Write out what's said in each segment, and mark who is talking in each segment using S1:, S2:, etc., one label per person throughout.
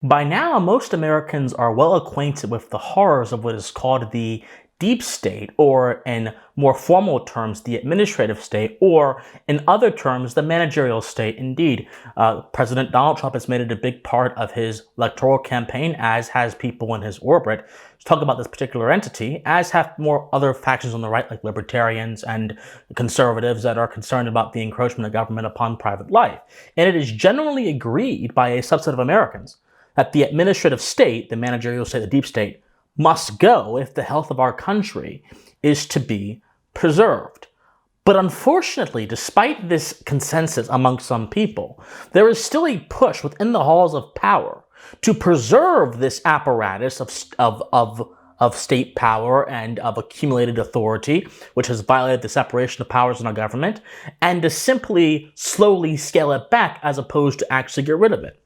S1: By now, most Americans are well acquainted with the horrors of what is called the deep state, or in more formal terms, the administrative state, or in other terms, the managerial state. Indeed, President Donald Trump has made it a big part of his electoral campaign, as has people in his orbit, to talk about this particular entity, as have more other factions on the right, like libertarians and conservatives that are concerned about the encroachment of government upon private life. And it is generally agreed by a subset of Americans that the administrative state, the managerial state, the deep state, must go if the health of our country is to be preserved. But unfortunately, despite this consensus among some people, there is still a push within the halls of power to preserve this apparatus of state power and of accumulated authority, which has violated the separation of powers in our government, and to simply slowly scale it back as opposed to actually get rid of it.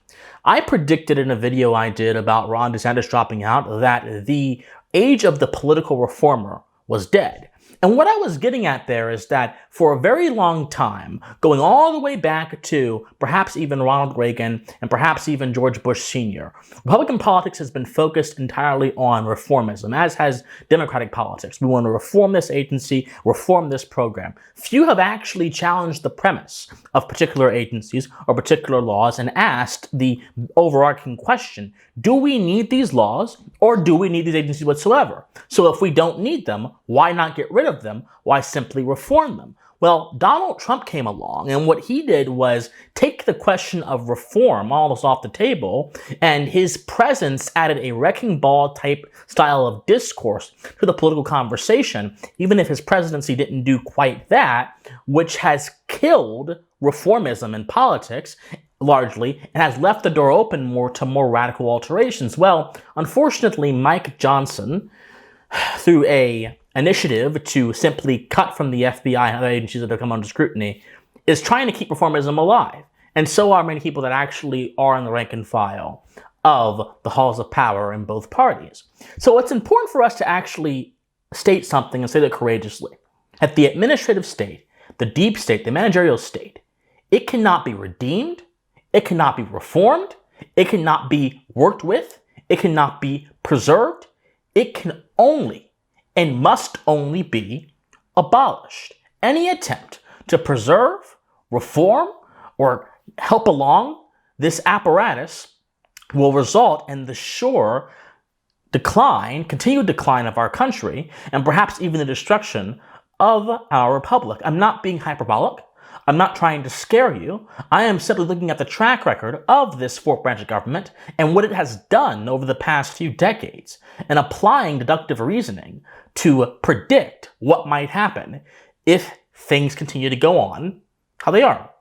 S1: I predicted in a video I did about Ron DeSantis dropping out that the age of the political reformer was dead. And what I was getting at there is that for a very long time, going all the way back to perhaps even Ronald Reagan and perhaps even George Bush Sr., Republican politics has been focused entirely on reformism, as has Democratic politics. We want to reform this agency, reform this program. Few have actually challenged the premise of particular agencies or particular laws and asked the overarching question, do we need these laws or do we need these agencies whatsoever? So if we don't need them, why not get rid of them? Why simply reform them? Well, Donald Trump came along, and what he did was take the question of reform almost off the table, and his presence added a wrecking ball type style of discourse to the political conversation, even if his presidency didn't do quite that, which has killed reformism in politics largely, and has left the door open to more radical alterations. Well, unfortunately, Mike Johnson, through a initiative to simply cut from the FBI and other agencies that have come under scrutiny, is trying to keep reformism alive. And so are many people that actually are in the rank and file of the halls of power in both parties. So it's important for us to actually state something and say that courageously. At the administrative state, the deep state, the managerial state, it cannot be redeemed, it cannot be reformed, it cannot be worked with, it cannot be preserved, it can only and must only be abolished. Any attempt to preserve, reform, or help along this apparatus will result in the sure decline, continued decline of our country, and perhaps even the destruction of our republic. I'm not being hyperbolic. I'm not trying to scare you. I am simply looking at the track record of this fourth branch of government and what it has done over the past few decades, and applying deductive reasoning to predict what might happen if things continue to go on how they are.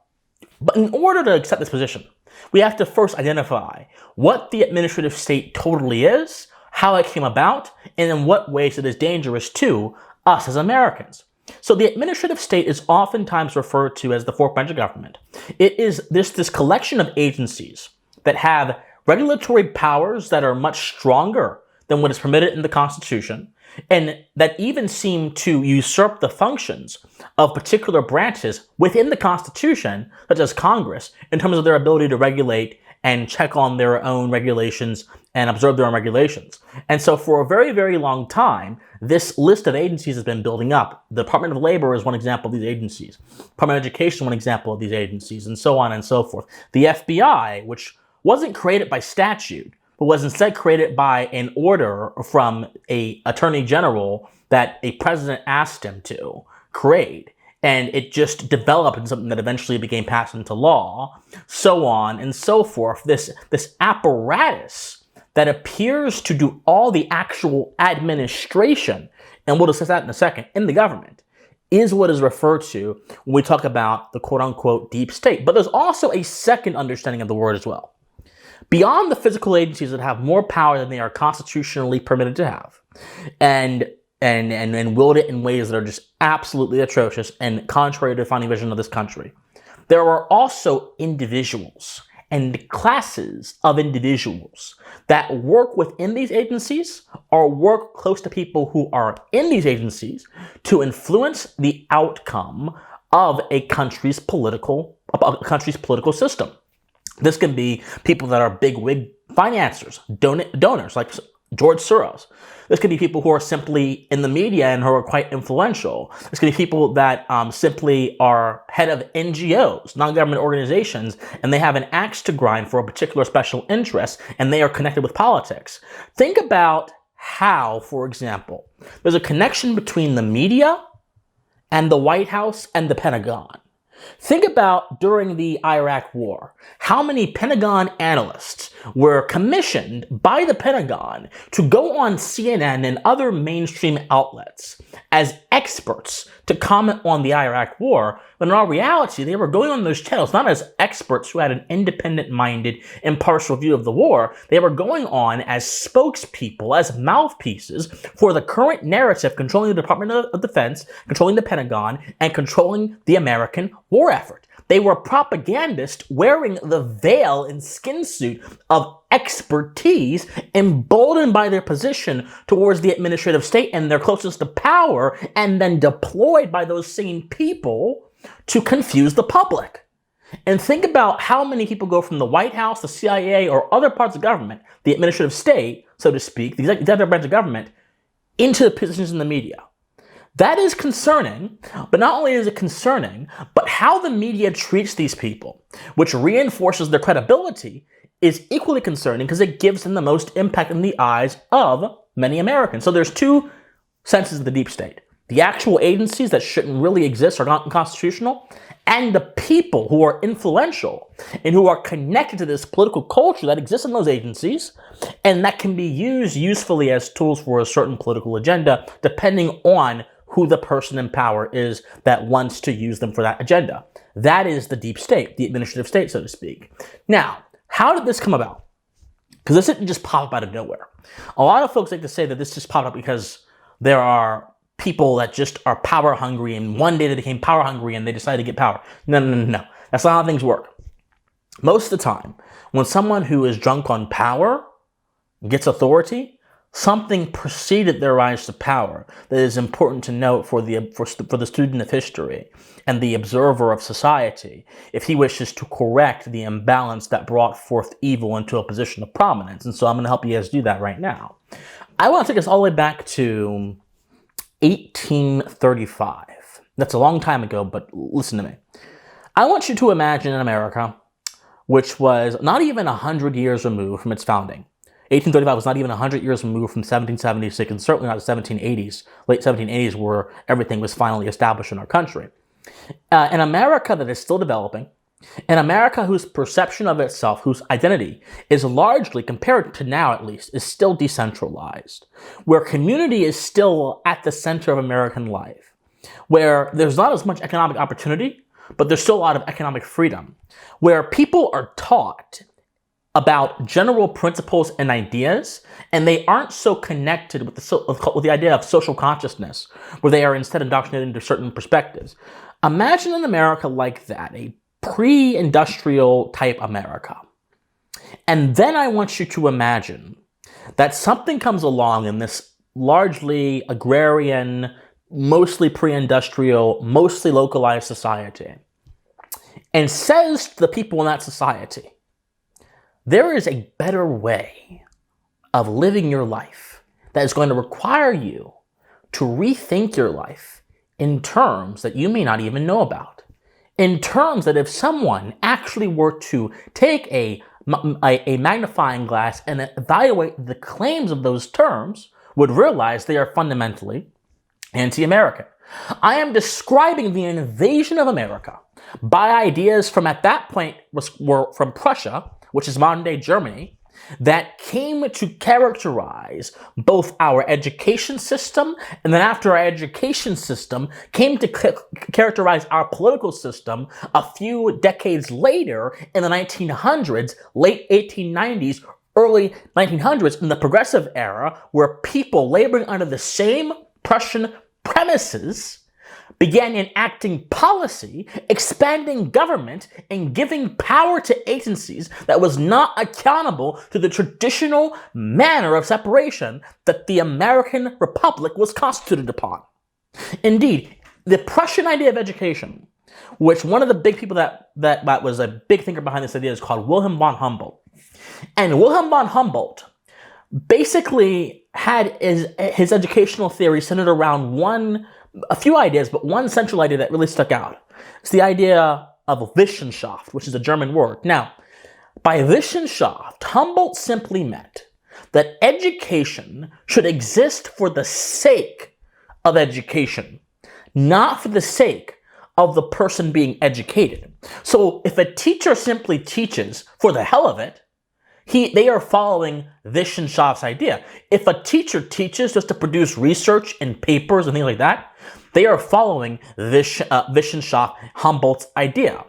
S1: But in order to accept this position, we have to first identify what the administrative state totally is, how it came about, and in what ways it is dangerous to us as Americans. So the administrative state is oftentimes referred to as the fourth branch of government. It is this collection of agencies that have regulatory powers that are much stronger than what is permitted in the Constitution, and that even seem to usurp the functions of particular branches within the Constitution, such as Congress, in terms of their ability to regulate and check on their own regulations and observe their own regulations. And so for a very, very long time, this list of agencies has been building up. The Department of Labor is one example of these agencies. Department of Education is one example of these agencies, and so on and so forth. The FBI, which wasn't created by statute, but was instead created by an order from an attorney general that a president asked him to create. And it just developed into something that eventually became passed into law, so on and so forth. This apparatus that appears to do all the actual administration, and we'll discuss that in a second, in the government, is what is referred to when we talk about the quote-unquote deep state. But there's also a second understanding of the word as well. Beyond the physical agencies that have more power than they are constitutionally permitted to have, and wield it in ways that are just absolutely atrocious and contrary to the founding vision of this country, there are also individuals and classes of individuals that work within these agencies or work close to people who are in these agencies to influence the outcome of a country's political system. This can be people that are big wig financiers, donors like George Soros. This could be people who are simply in the media and who are quite influential. This could be people that simply are head of NGOs, non-government organizations, and they have an axe to grind for a particular special interest, and they are connected with politics. Think about how, for example, there's a connection between the media and the White House and the Pentagon. Think about during the Iraq War, how many Pentagon analysts were commissioned by the Pentagon to go on CNN and other mainstream outlets as experts to comment on the Iraq War, when in all reality, they were going on those channels not as experts who had an independent-minded, impartial view of the war. They were going on as spokespeople, as mouthpieces for the current narrative controlling the Department of Defense, controlling the Pentagon, and controlling the American war effort. They were propagandists wearing the veil and skin suit of expertise, emboldened by their position towards the administrative state and their closeness to power, and then deployed by those same people to confuse the public. And think about how many people go from the White House, the CIA, or other parts of government, the administrative state, so to speak, the executive branch of government, into the positions in the media. That is concerning, but not only is it concerning, but how the media treats these people, which reinforces their credibility, is equally concerning because it gives them the most impact in the eyes of many Americans. So there's two senses of the deep state. The actual agencies that shouldn't really exist are not unconstitutional, and the people who are influential and who are connected to this political culture that exists in those agencies and that can be used usefully as tools for a certain political agenda, depending on who the person in power is that wants to use them for that agenda. That is the deep state, the administrative state, so to speak. Now, how did this come about? Because this didn't just pop up out of nowhere. A lot of folks like to say that this just popped up because there are people that just are power hungry, and one day they became power hungry and they decided to get power. No. That's not how things work. Most of the time, when someone who is drunk on power gets authority, something preceded their rise to power that is important to note for the student of history and the observer of society if he wishes to correct the imbalance that brought forth evil into a position of prominence. And so I'm going to help you guys do that right now. I want to take us all the way back to 1835. That's a long time ago, but listen to me. I want you to imagine an America which was not even 100 years removed from its founding. 1835 was not even 100 years removed from 1776, and certainly not the 1780s, late 1780s, where everything was finally established in our country. An America that is still developing, an America whose perception of itself, whose identity is largely, compared to now at least, is still decentralized, where community is still at the center of American life, where there's not as much economic opportunity, but there's still a lot of economic freedom, where people are taught about general principles and ideas, and they aren't so connected with the idea of social consciousness, where they are instead indoctrinated into certain perspectives. Imagine an America like that, a pre-industrial type America. And then I want you to imagine that something comes along in this largely agrarian, mostly pre-industrial, mostly localized society, and says to the people in that society, there is a better way of living your life that is going to require you to rethink your life in terms that you may not even know about. In terms that if someone actually were to take a magnifying glass and evaluate the claims of those terms, would realize they are fundamentally anti-American. I am describing the invasion of America by ideas from, at that point, were from Prussia, which is modern-day Germany, that came to characterize both our education system, and then after our education system, came to characterize our political system a few decades later in the 1900s, late 1890s, early 1900s, in the progressive era, where people laboring under the same Prussian premises began enacting policy, expanding government, and giving power to agencies that was not accountable to the traditional manner of separation that the American Republic was constituted upon. Indeed, the Prussian idea of education which one of the big people that was a big thinker behind this idea is called Wilhelm von Humboldt. And Wilhelm von Humboldt basically had his educational theory centered around a few ideas, but one central idea that really stuck out. It's the idea of Wissenschaft, which is a German word. Now, by Wissenschaft, Humboldt simply meant that education should exist for the sake of education, not for the sake of the person being educated. So if a teacher simply teaches for the hell of it, they are following Wissenschaft's idea. If a teacher teaches just to produce research and papers and things like that, they are following Wissenschaft, Humboldt's idea.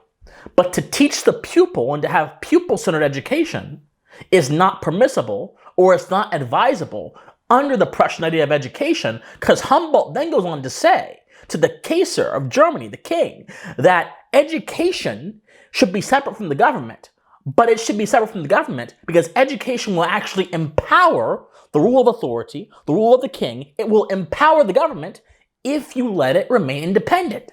S1: But to teach the pupil and to have pupil-centered education is not permissible, or it's not advisable under the Prussian idea of education, because Humboldt then goes on to say to the Kaiser of Germany, the king, that education should be separate from the government. But it should be separate from the government because education will actually empower the rule of authority, the rule of the king. It will empower the government if you let it remain independent.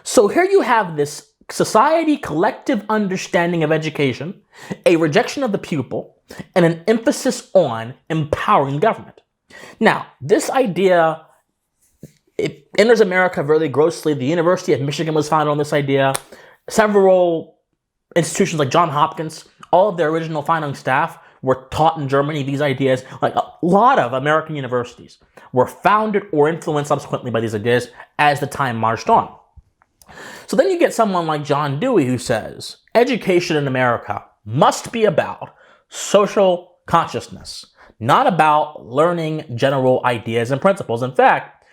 S1: So here you have this society collective understanding of education, a rejection of the pupil, and an emphasis on empowering the government. Now, this idea, it enters America very grossly. The University of Michigan was founded on this idea. Several institutions like Johns Hopkins, all of their original founding staff were taught in Germany these ideas. Like a lot of American universities were founded or influenced subsequently by these ideas as the time marched on. So then you get someone like John Dewey who says, education in America must be about social consciousness, not about learning general ideas and principles. In fact,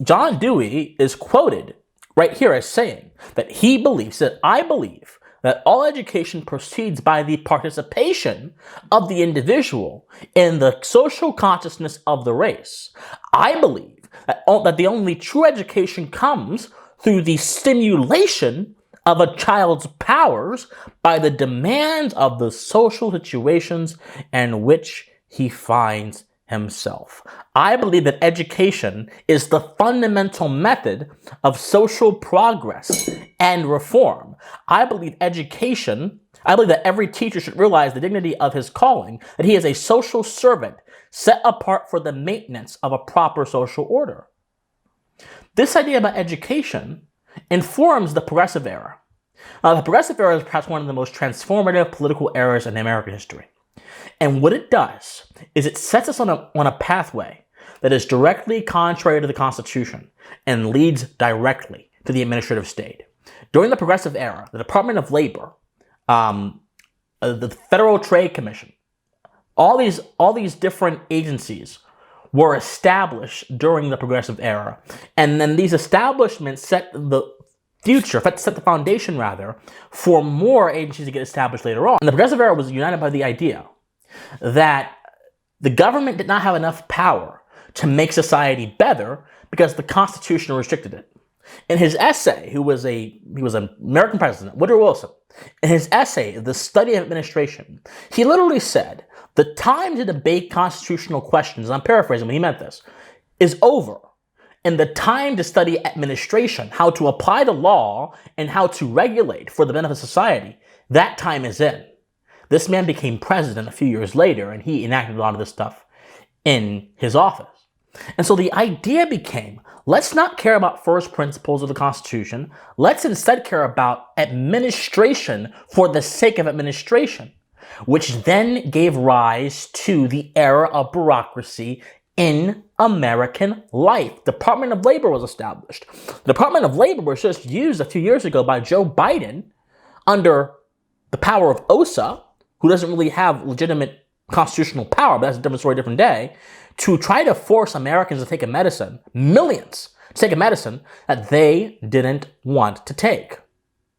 S1: John Dewey is quoted right here as saying that he believes, that I believe, that all education proceeds by the participation of the individual in the social consciousness of the race. I believe that the only true education comes through the stimulation of a child's powers by the demands of the social situations in which he finds himself. I believe that education is the fundamental method of social progress and reform. I believe that every teacher should realize the dignity of his calling, that he is a social servant set apart for the maintenance of a proper social order. This idea about education informs the Progressive Era. The Progressive Era is perhaps one of the most transformative political eras in American history. And what it does is it sets us on a pathway that is directly contrary to the Constitution and leads directly to the administrative state. During the Progressive Era, the Department of Labor, the Federal Trade Commission, all these different agencies were established during the Progressive Era. And then these establishments set the foundation for more agencies to get established later on. And the Progressive Era was united by the idea that the government did not have enough power to make society better because the Constitution restricted it. In his essay, he was an American president, Woodrow Wilson. In his essay, The Study of Administration, he literally said, the time to debate constitutional questions, and I'm paraphrasing, but he meant this, is over. And the time to study administration, how to apply the law and how to regulate for the benefit of society, that time is in. This man became president a few years later, and he enacted a lot of this stuff in his office. And so the idea became, let's not care about first principles of the Constitution. Let's instead care about administration for the sake of administration, which then gave rise to the era of bureaucracy in American life. Department of Labor was established. The Department of Labor was just used a few years ago by Joe Biden under the power of OSA, who doesn't really have legitimate constitutional power, but that's a different story, different day, to try to force Americans to take a medicine, millions, to take a medicine that they didn't want to take.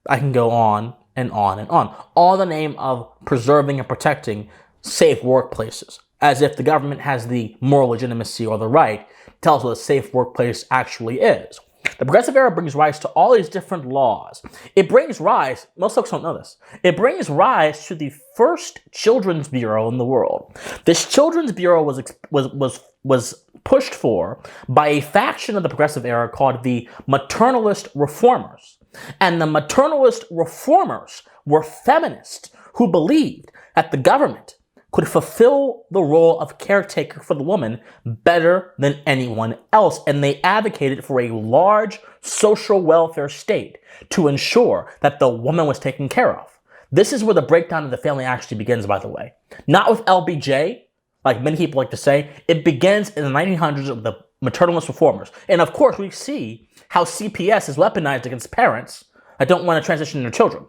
S1: I can go on and on and on, all in the name of preserving and protecting safe workplaces, as if the government has the moral legitimacy or the right to tell us what a safe workplace actually is. The Progressive Era brings rise to all these different laws. It brings rise, most folks don't know this, it brings rise to the first Children's Bureau in the world. This Children's Bureau was pushed for by a faction of the Progressive Era called the Maternalist Reformers. And the maternalist reformers were feminists who believed that the government could fulfill the role of caretaker for the woman better than anyone else. And they advocated for a large social welfare state to ensure that the woman was taken care of. This is where the breakdown of the family actually begins, by the way. Not with LBJ, like many people like to say. It begins in the 1900s with the maternalist reformers. And of course, we see how CPS is weaponized against parents that don't want to transition their children.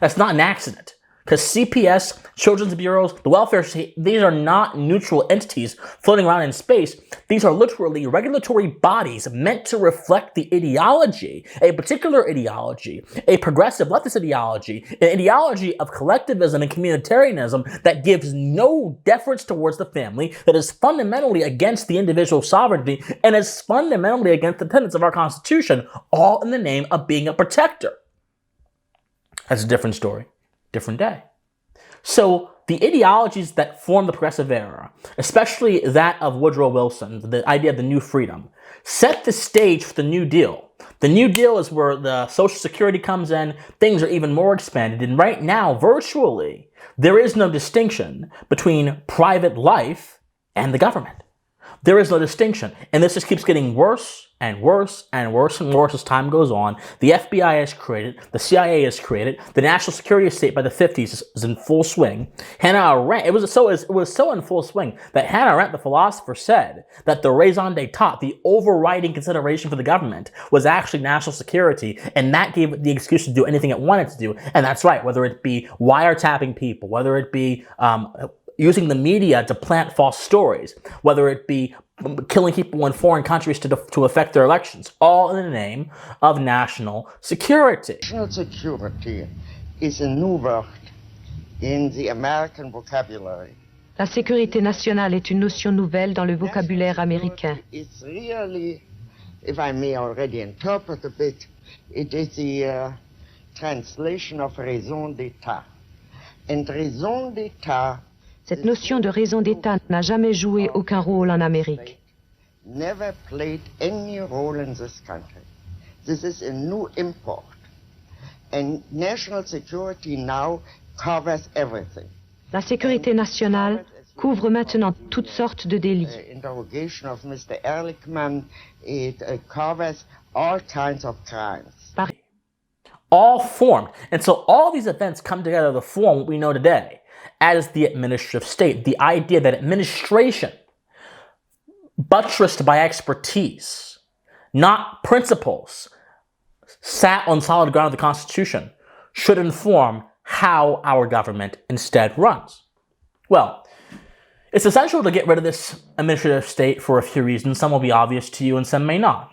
S1: That's not an accident. Because CPS, children's bureaus, the welfare state, these are not neutral entities floating around in space. These are literally regulatory bodies meant to reflect the ideology, a particular ideology, a progressive leftist ideology, an ideology of collectivism and communitarianism that gives no deference towards the family, that is fundamentally against the individual sovereignty, and is fundamentally against the tenets of our Constitution, all in the name of being a protector. That's a different story. Different day. So the ideologies that form the progressive era, especially that of Woodrow Wilson, the idea of the new freedom, set the stage for the New Deal. The New Deal is where the Social Security comes in, things are even more expanded, and right now, virtually, there is no distinction between private life and the government. There is no distinction, and this just keeps getting worse and worse and worse and worse as time goes on. The FBI is created, the CIA is created, the national security state by the 50s is in full swing. Hannah Arendt, it was so in full swing that Hannah Arendt, the philosopher, said that the raison d'etat, the overriding consideration for the government, was actually national security, and that gave it the excuse to do anything it wanted to do. And that's right, whether it be wiretapping people, whether it be using the media to plant false stories, whether it be killing people in foreign countries to affect their elections, all in the name of national security.
S2: National security is a new word in the American vocabulary.
S3: La sécurité nationale est une notion nouvelle dans le vocabulaire américain.
S2: It's really, if I may already interpret a bit, it is the translation of raison d'etat. And raison d'etat,
S3: Cette notion de raison d'État n'a jamais joué aucun rôle en Amérique.
S2: never played any role in this country. This is a new import. And national security now covers everything.
S3: La sécurité nationale couvre maintenant toutes sortes de délits.
S2: Interrogation of Mr. Ehrlichman, it covers all kinds of crimes.
S1: All formed. And so all these events come together to form what we know today as the administrative state. The idea that administration, buttressed by expertise, not principles, sat on solid ground of the Constitution, should inform how our government instead runs. Well, it's essential to get rid of this administrative state for a few reasons. Some will be obvious to you and some may not.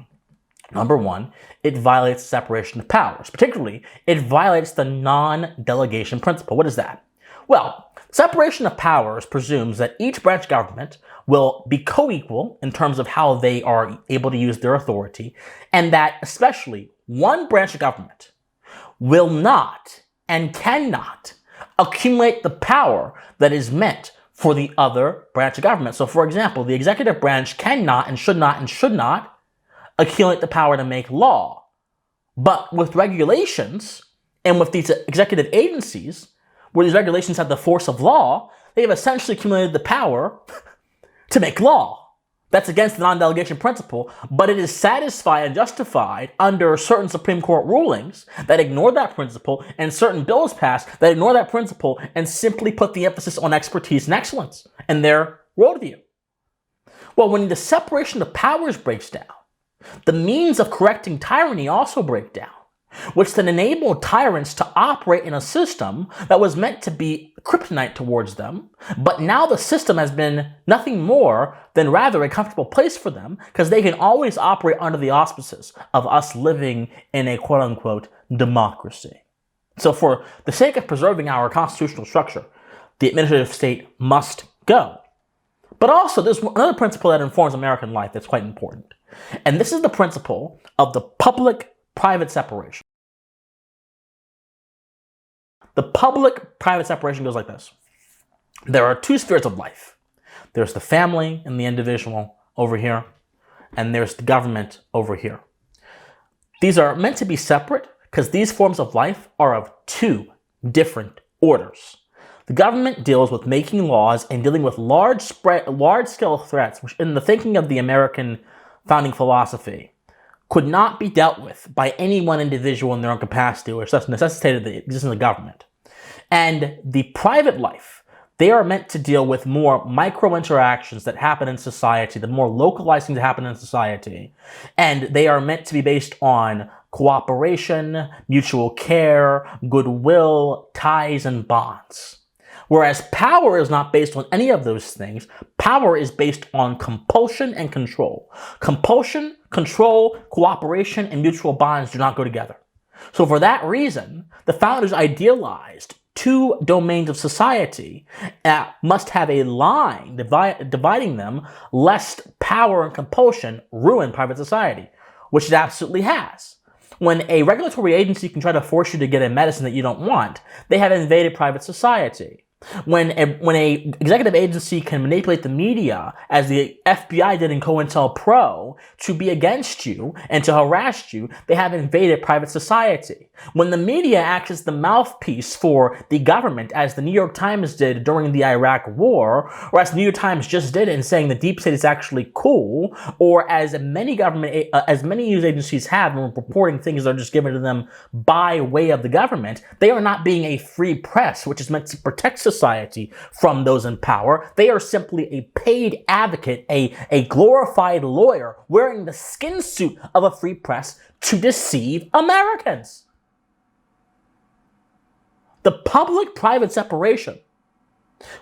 S1: Number one, it violates separation of powers. Particularly, it violates the non-delegation principle. What is that? Well, separation of powers presumes that each branch of government will be co-equal in terms of how they are able to use their authority, and that especially one branch of government will not and cannot accumulate the power that is meant for the other branch of government. So, for example, the executive branch cannot and should not accumulate the power to make law. But with regulations and with these executive agencies, where these regulations have the force of law, they have essentially accumulated the power to make law. That's against the non-delegation principle, but it is satisfied and justified under certain Supreme Court rulings that ignore that principle and certain bills passed that ignore that principle and simply put the emphasis on expertise and excellence and their worldview. Well, when the separation of powers breaks down, the means of correcting tyranny also break down, which then enabled tyrants to operate in a system that was meant to be kryptonite towards them, but now the system has been nothing more than rather a comfortable place for them because they can always operate under the auspices of us living in a quote-unquote democracy. So for the sake of preserving our constitutional structure, the administrative state must go. But also, there's another principle that informs American life that's quite important. And this is the principle of the public-private separation. The public-private separation goes like this. There are two spheres of life. There's the family and the individual over here, and there's the government over here. These are meant to be separate because these forms of life are of two different orders. The government deals with making laws and dealing with large-scale threats, which in the thinking of the American founding philosophy could not be dealt with by any one individual in their own capacity, which thus necessitated the existence of the government. And the private life, they are meant to deal with more micro interactions that happen in society, the more localized things that happen in society. And they are meant to be based on cooperation, mutual care, goodwill, ties, and bonds. Whereas power is not based on any of those things. Power is based on compulsion and control. Compulsion, control, cooperation, and mutual bonds do not go together. So for that reason, the founders idealized two domains of society that must have a line dividing them, lest power and compulsion ruin private society, which it absolutely has. When a regulatory agency can try to force you to get a medicine that you don't want, they have invaded private society. When a executive agency can manipulate the media, as the FBI did in COINTELPRO, to be against you and to harass you, they have invaded private society. When the media acts as the mouthpiece for the government, as the New York Times did during the Iraq War, or as the New York Times just did in saying the deep state is actually cool, or as many news agencies have when reporting things that are just given to them by way of the government, they are not being a free press, which is meant to protect society from those in power. They are simply a paid advocate, a glorified lawyer wearing the skin suit of a free press to deceive Americans. The public-private separation,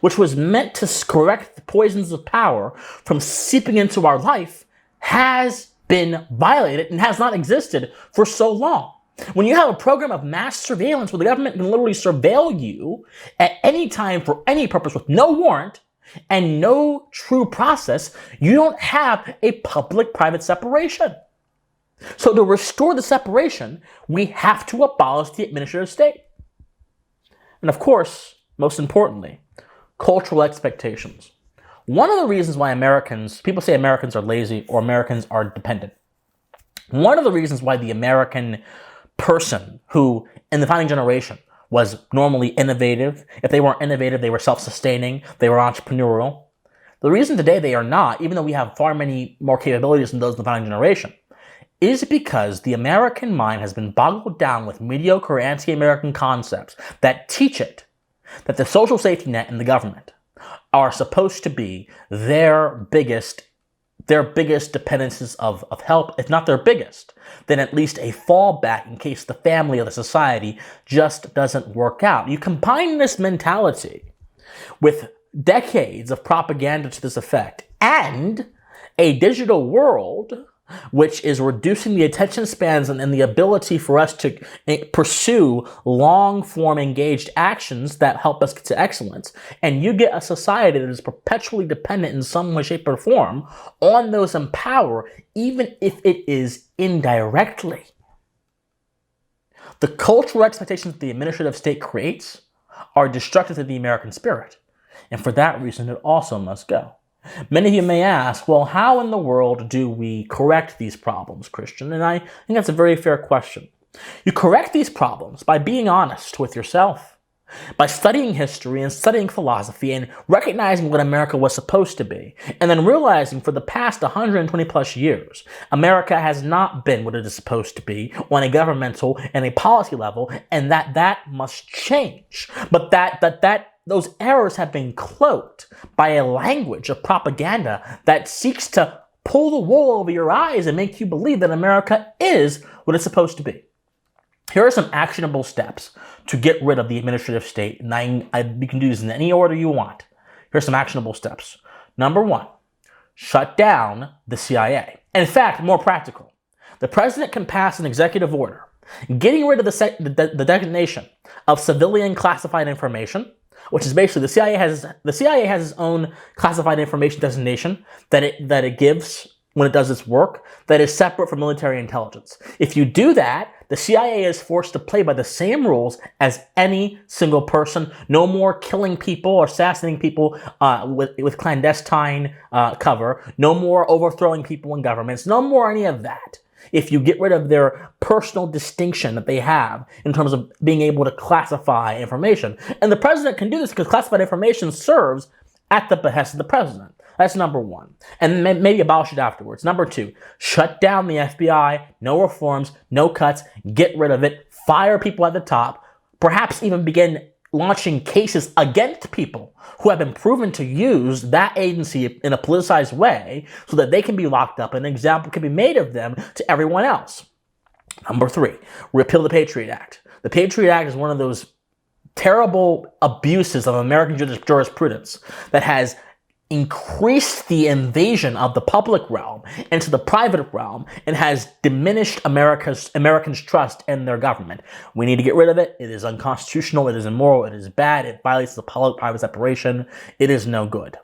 S1: which was meant to correct the poisons of power from seeping into our life, has been violated and has not existed for so long. When you have a program of mass surveillance where the government can literally surveil you at any time for any purpose with no warrant and no true process, you don't have a public-private separation. So to restore the separation, we have to abolish the administrative state. And of course, most importantly, cultural expectations. One of the reasons why people say Americans are lazy or Americans are dependent. One of the reasons why the American person who, in the founding generation, was normally innovative, if they weren't innovative, they were self-sustaining, they were entrepreneurial. The reason today they are not, even though we have far many more capabilities than those in the founding generation, is because the American mind has been boggled down with mediocre anti-American concepts that teach it that the social safety net and the government are supposed to be their biggest dependencies of help. If not their biggest, then at least a fallback in case the family or the society just doesn't work out. You combine this mentality with decades of propaganda to this effect and a digital world which is reducing the attention spans and the ability for us to pursue long-form engaged actions that help us get to excellence. And you get a society that is perpetually dependent in some way, shape, or form on those in power, even if it is indirectly. The cultural expectations that the administrative state creates are destructive to the American spirit. And for that reason, it also must go. Many of you may ask, well, how in the world do we correct these problems, Christian? And I think that's a very fair question. You correct these problems by being honest with yourself, by studying history and studying philosophy and recognizing what America was supposed to be, and then realizing for the past 120 plus years, America has not been what it is supposed to be on a governmental and a policy level, and that must change. But those errors have been cloaked by a language of propaganda that seeks to pull the wool over your eyes and make you believe that America is what it's supposed to be. Here are some actionable steps to get rid of the administrative state. And you can do this in any order you want. Here's some actionable steps. Number one, shut down the CIA. In fact, more practical, the president can pass an executive order getting rid of the designation of civilian classified information, which is basically the CIA has its own classified information designation that it gives when it does its work that is separate from military intelligence. If you do that, the CIA is forced to play by the same rules as any single person. No more killing people or assassinating people with clandestine cover. No more overthrowing people in governments. No more any of that. if you get rid of their personal distinction that they have in terms of being able to classify information. And the president can do this because classified information serves at the behest of the president. That's number one. And maybe abolish it afterwards. Number two, shut down the FBI, no reforms, no cuts, get rid of it, fire people at the top, perhaps even begin launching cases against people who have been proven to use that agency in a politicized way so that they can be locked up and an example can be made of them to everyone else. Number three, repeal the Patriot Act. The Patriot Act is one of those terrible abuses of American jurisprudence that has increased the invasion of the public realm into the private realm and has diminished Americans' trust in their government. We need to get rid of it. It is unconstitutional. It is immoral. It is bad. It violates the public-private separation. It is no good.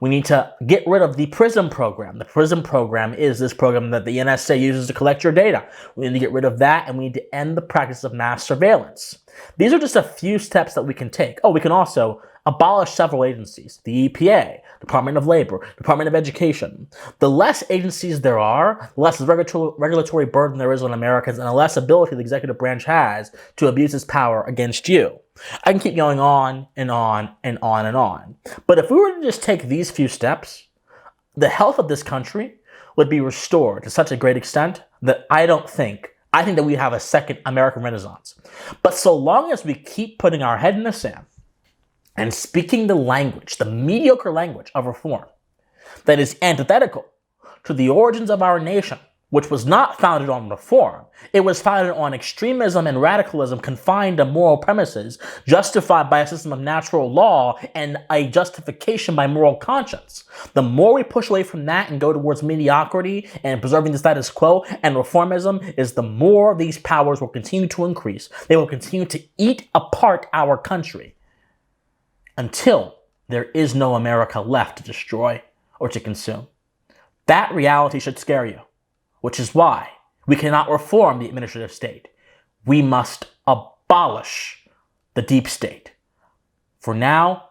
S1: We need to get rid of the PRISM program. The PRISM program is this program that the NSA uses to collect your data. We need to get rid of that, and we need to end the practice of mass surveillance. These are just a few steps that we can take. Oh, we can also abolish several agencies. The EPA, Department of Labor, Department of Education. The less agencies there are, the less regulatory burden there is on Americans, and the less ability the executive branch has to abuse its power against you. I can keep going on and on and on and on. But if we were to just take these few steps, the health of this country would be restored to such a great extent that I think that we have a second American Renaissance. But so long as we keep putting our head in the sand and speaking the language, the mediocre language of reform that is antithetical to the origins of our nation, which was not founded on reform. It was founded on extremism and radicalism confined to moral premises, justified by a system of natural law and a justification by moral conscience. The more we push away from that and go towards mediocrity and preserving the status quo and reformism, is the more these powers will continue to increase. They will continue to eat apart our country until there is no America left to destroy or to consume. That reality should scare you. Which is why we cannot reform the administrative state. We must abolish the deep state. For now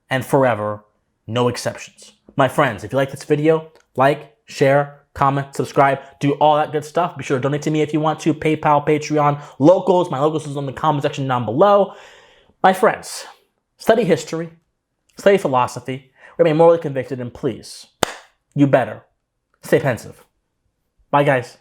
S1: and forever, no exceptions. My friends, if you like this video, like, share, comment, subscribe, do all that good stuff. Be sure to donate to me if you want to. PayPal, Patreon, locals. My locals is on the comment section down below. My friends, study history, study philosophy, remain morally convicted, and please, you better stay pensive. Bye, guys.